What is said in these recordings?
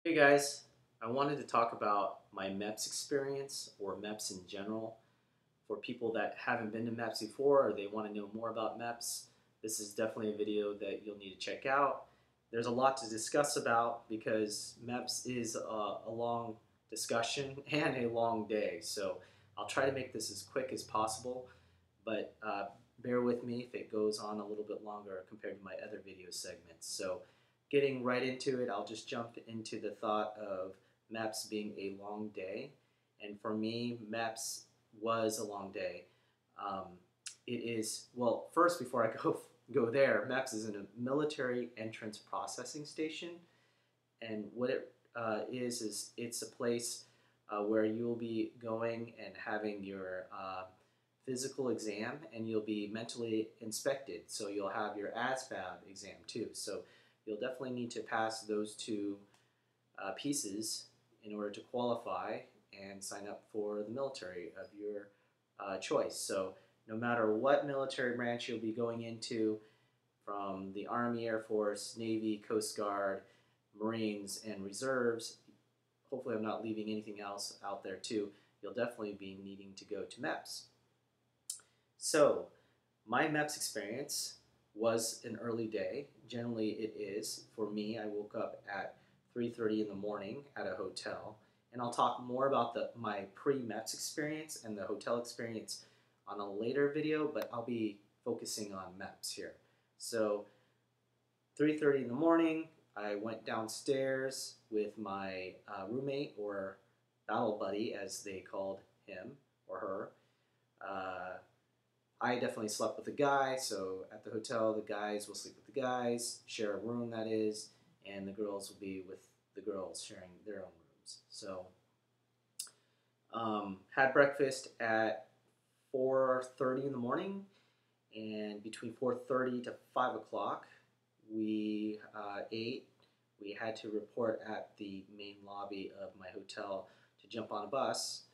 Hey guys, I wanted to talk about my MEPS experience or MEPS in general. For people that haven't been to MEPS before or they want to know more about MEPS, this is definitely a video that you'll need to check out. There's a lot to discuss about because MEPS is a long discussion and a long day. So I'll try to make this as quick as possible, but bear with me if it goes on a little bit longer compared to my other video segments. So getting right into it, I'll just jump into the thought of MEPS being a long day. And for me, MEPS was a long day. Um, it is, well, first, before I go there, MEPS is a military entrance processing station. And what it is it's a place where you'll be going and having your physical exam, and you'll be mentally inspected. So you'll have your ASVAB exam too. So you'll definitely need to pass those two pieces in order to qualify and sign up for the military of your choice. So no matter what military branch you'll be going into, from the Army, Air Force, Navy, Coast Guard, Marines, and Reserves, hopefully I'm not leaving anything else out there too, you'll definitely be needing to go to MEPS. So my MEPS experience was an early day. Generally it is. For me, I woke up at 3:30 in the morning at a hotel, and I'll talk more about my pre-MEPS experience and the hotel experience on a later video, but I'll be focusing on MEPS here. So 3:30 in the morning, I went downstairs with my roommate, or battle buddy as they called him or her. I definitely slept with a guy, so at the hotel, the guys will sleep with the guys, share a room that is, and the girls will be with the girls, sharing their own rooms. So, had breakfast at 4:30 in the morning, and between 4:30 to 5 o'clock, we ate. We had to report at the main lobby of my hotel to jump on a bus,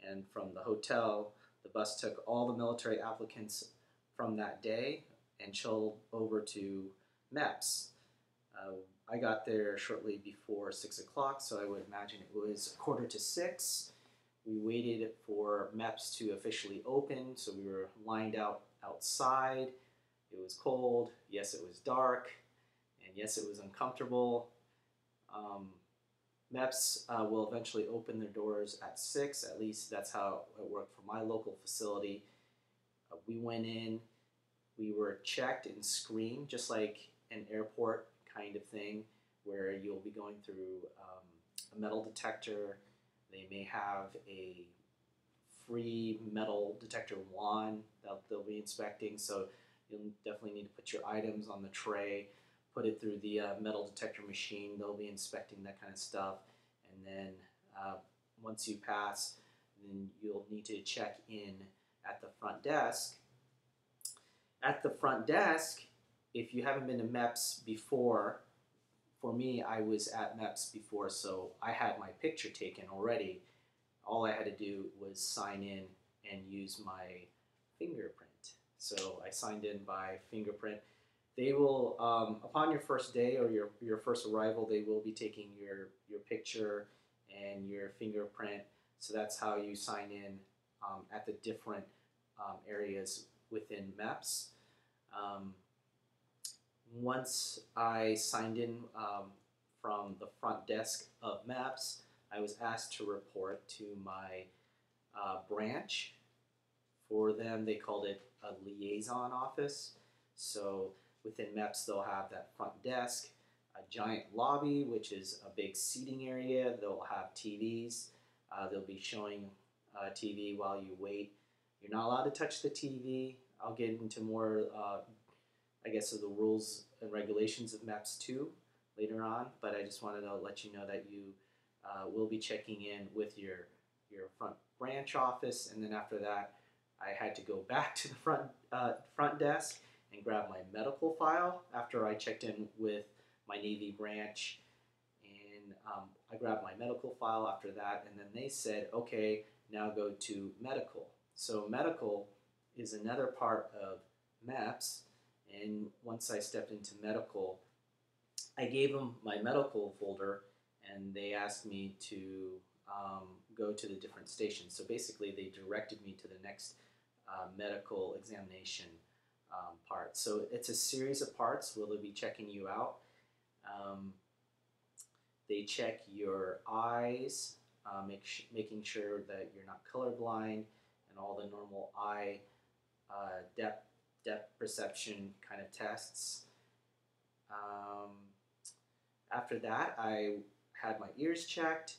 and from the hotel, the bus took all the military applicants from that day and shuttled over to MEPS. I got there shortly before 6 o'clock, so I would imagine it was 5:45. We waited for MEPS to officially open, so we were lined out outside. It was cold, yes it was dark, and yes it was uncomfortable. MEPS will eventually open their doors at 6. At least that's how it worked for my local facility. We went in, we were checked and screened, just like an airport kind of thing, where you'll be going through a metal detector. They may have a free metal detector wand that they'll be inspecting, so you'll definitely need to put your items on the tray, put it through the metal detector machine. They'll be inspecting that kind of stuff, and then once you pass, then you'll need to check in at the front desk. At the front desk, if you haven't been to MEPS before, for me, I was at MEPS before, so I had my picture taken already. All I had to do was sign in and use my fingerprint. So I signed in by fingerprint. They will, upon your first day or your first arrival, they will be taking your picture and your fingerprint. So that's how you sign in at the different areas within MEPS. Once I signed in from the front desk of MEPS, I was asked to report to my branch. For them, they called it a liaison office. So within MEPS, they'll have that front desk, a giant lobby, which is a big seating area. They'll have TVs. They'll be showing TV while you wait. You're not allowed to touch the TV. I'll get into more, I guess, of the rules and regulations of MEPS 2 later on, but I just wanted to let you know that you will be checking in with your front branch office, and then after that, I had to go back to the front desk and grab my medical file after I checked in with my Navy branch, and I grabbed my medical file after that, and then they said, okay, now go to medical. So medical is another part of MEPS, and once I stepped into medical, I gave them my medical folder, and they asked me to go to the different stations. So basically, they directed me to the next medical examination part. So it's a series of parts where they'll be checking you out. Um, they check your eyes, making sure that you're not colorblind, and all the normal eye depth perception kind of tests. Um, After that, I had my ears checked.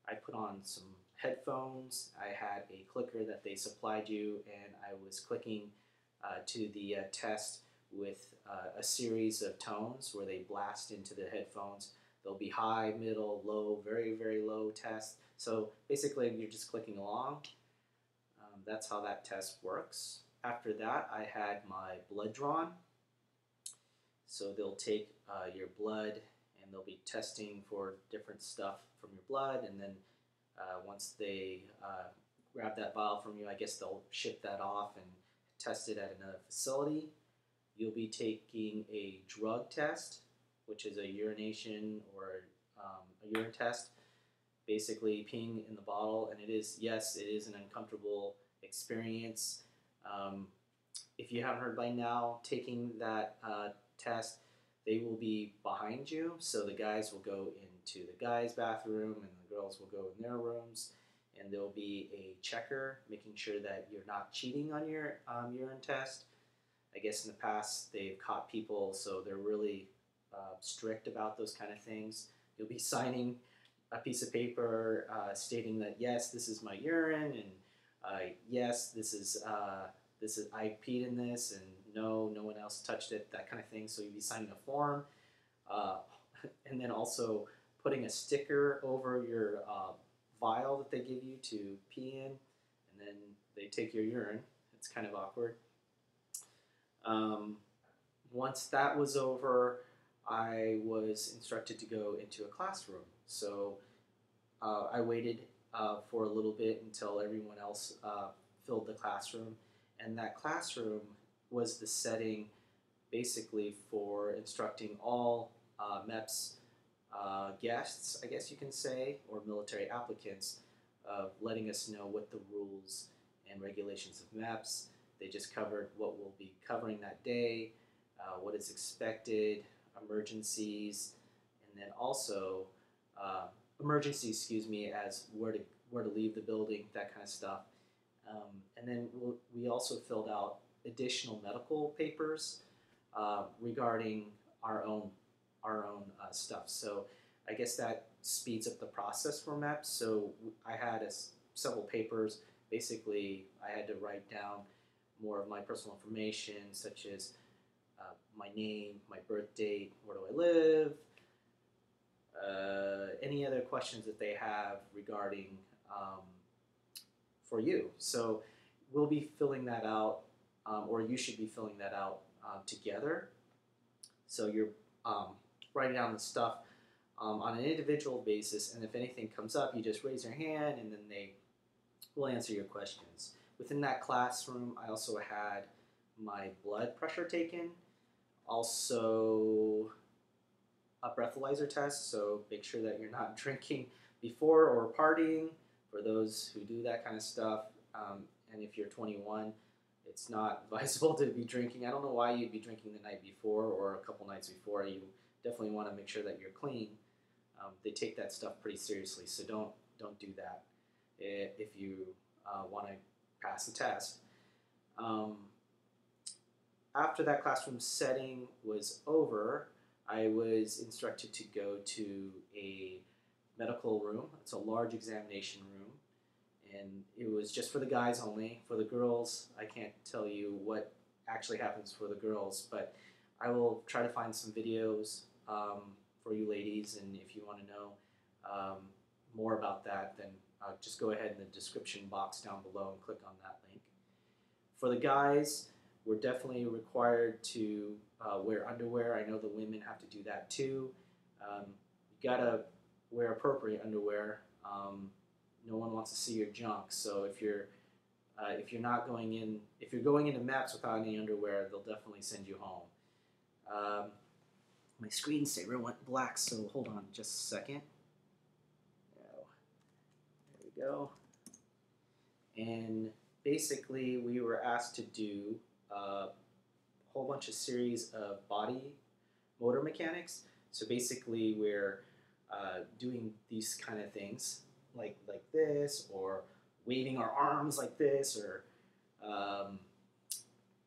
I put on some headphones. I had a clicker that they supplied you, and I was clicking to the test with a series of tones where they blast into the headphones. There'll be high, middle, low, very, very low test. So basically, you're just clicking along. That's how that test works. After that, I had my blood drawn. So they'll take your blood and they'll be testing for different stuff from your blood, and then once they grab that vial from you, I guess they'll ship that off and test it at another facility. You'll be taking a drug test, which is a urination or a urine test, basically peeing in the bottle, and it is, yes, it is an uncomfortable experience. If you haven't heard by now, taking that test, they will be behind you, so the guys will go into the guys' bathroom and the girls will go in their rooms, and there'll be a checker making sure that you're not cheating on your urine test. I guess in the past they've caught people, so they're really strict about those kind of things. You'll be signing a piece of paper stating that yes, this is my urine, and yes, this is I peed in this, and no one else touched it, that kind of thing. So you'll be signing a form, and then also putting a sticker over your vial that they give you to pee in, and then they take your urine. It's kind of awkward. Once that was over, I was instructed to go into a classroom. So I waited for a little bit until everyone else filled the classroom, and that classroom was the setting basically for instructing all MEPs guests, I guess you can say, or military applicants, letting us know what the rules and regulations of MEPs. They just covered what we'll be covering that day, what is expected, emergencies, and then also emergencies, excuse me, as where to leave the building, that kind of stuff. And then we also filled out additional medical papers regarding our own stuff. So I guess that speeds up the process for MEPS. So I had several papers. Basically, I had to write down more of my personal information, such as my name, my birth date, where do I live, any other questions that they have regarding for you. So we'll be filling that out, or you should be filling that out together. So you're writing down the stuff on an individual basis, and if anything comes up, you just raise your hand, and then they will answer your questions. Within that classroom, I also had my blood pressure taken, also a breathalyzer test, so make sure that you're not drinking before or partying, for those who do that kind of stuff. And if you're 21, it's not advisable to be drinking. I don't know why you'd be drinking the night before or a couple nights before. You definitely want to make sure that you're clean. They take that stuff pretty seriously, so don't do that if you want to pass the test. After that classroom setting was over, I was instructed to go to a medical room. It's a large examination room, and it was just for the guys only. For the girls, I can't tell you what actually happens for the girls, but I will try to find some videos for you ladies, and if you want to know more about that, then just go ahead in the description box down below and click on that link. For the guys, we're definitely required to wear underwear. I know the women have to do that too. You gotta wear appropriate underwear. No one wants to see your junk. So if you're going into MEPS without any underwear, they'll definitely send you home. My screensaver went black, so hold on just a second. we go. And basically, we were asked to do a whole bunch of series of body motor mechanics. So basically, we're doing these kind of things like this, or waving our arms like this, or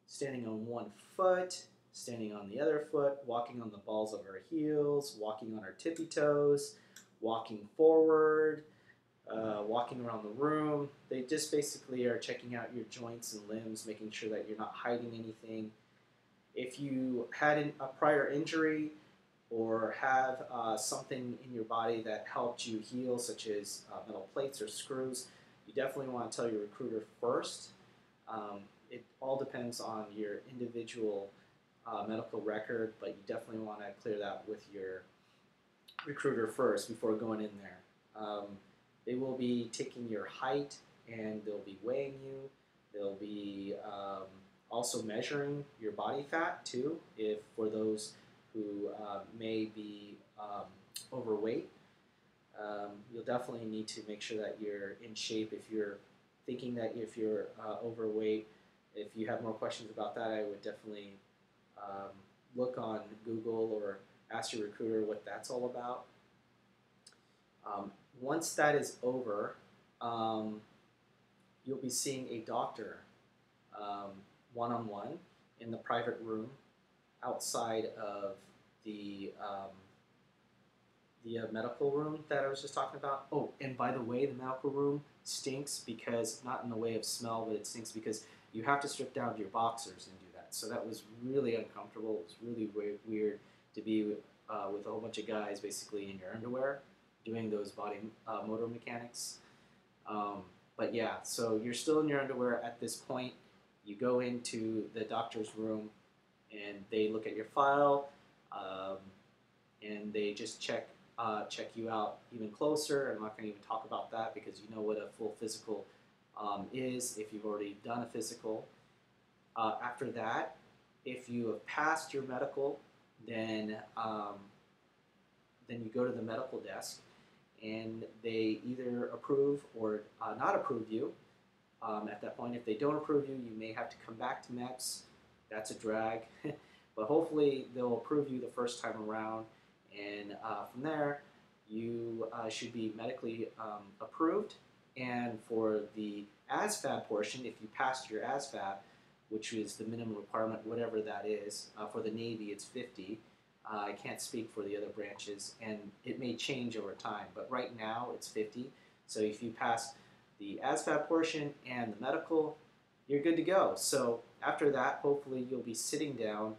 standing on one foot, standing on the other foot, walking on the balls of our heels, walking on our tippy toes, walking forward, walking around the room. They just basically are checking out your joints and limbs, making sure that you're not hiding anything. If you had a prior injury or have something in your body that helped you heal, such as metal plates or screws, you definitely want to tell your recruiter first. It all depends on your individual medical record, but you definitely want to clear that with your recruiter first before going in there. They will be taking your height, and they'll be weighing you. They'll be also measuring your body fat too, if for those who may be overweight. You'll definitely need to make sure that you're in shape. If you're thinking that if you're overweight, if you have more questions about that, I would definitely look on Google or ask your recruiter what that's all about. Once that is over, you'll be seeing a doctor one-on-one in the private room outside of the medical room that I was just talking about. Oh, and by the way, the medical room stinks because, not in the way of smell, but it stinks because you have to strip down your boxers and do that. So that was really uncomfortable. It was really weird to be with a whole bunch of guys basically in your underwear doing those body motor mechanics. But yeah, so you're still in your underwear at this point. You go into the doctor's room and they look at your file, and they just check you out even closer. I'm not going to even talk about that because you know what a full physical is if you've already done a physical. After that, if you have passed your medical, then you go to the medical desk, and they either approve or not approve you. At that point, if they don't approve you, you may have to come back to MEPs. That's a drag. But hopefully they'll approve you the first time around, and from there you should be medically approved. And for the ASVAB portion, if you passed your ASVAB, which is the minimum requirement, whatever that is, for the Navy it's 50. I can't speak for the other branches, and it may change over time, but right now it's 50. So if you pass the ASVAB portion and the medical, you're good to go. So after that, hopefully you'll be sitting down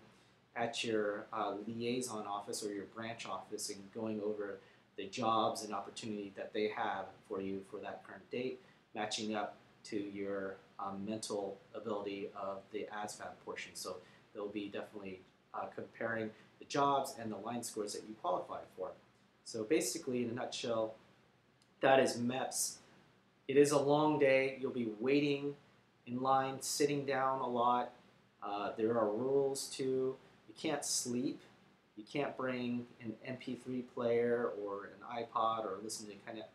at your liaison office or your branch office and going over the jobs and opportunity that they have for you for that current date, matching up to your mental ability of the ASVAB portion. So they'll be definitely comparing the jobs and the line scores that you qualify for. So basically, in a nutshell, that is MEPs. It is a long day. You'll be waiting in line, sitting down a lot. There are rules too. You can't sleep. You can't bring an MP3 player or an iPod or listen to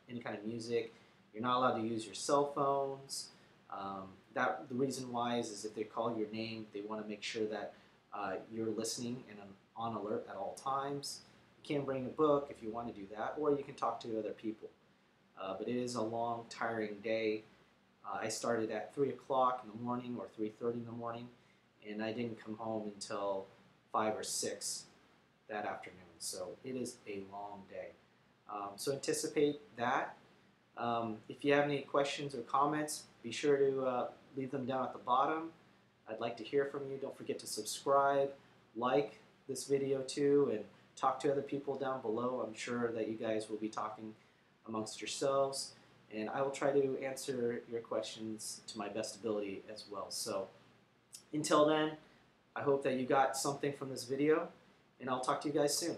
any kind of music. You're not allowed to use your cell phones. The reason why is if they call your name, they want to make sure that you're listening and on alert at all times. You can bring a book if you want to do that, or you can talk to other people. But it is a long, tiring day. I started at 3 o'clock in the morning or 3:30 in the morning, and I didn't come home until 5 or 6 that afternoon. So it is a long day. So anticipate that. If you have any questions or comments, be sure to leave them down at the bottom. I'd like to hear from you. Don't forget to subscribe, like this video too, and talk to other people down below. I'm sure that you guys will be talking amongst yourselves, and I will try to answer your questions to my best ability as well. So until then, I hope that you got something from this video, and I'll talk to you guys soon.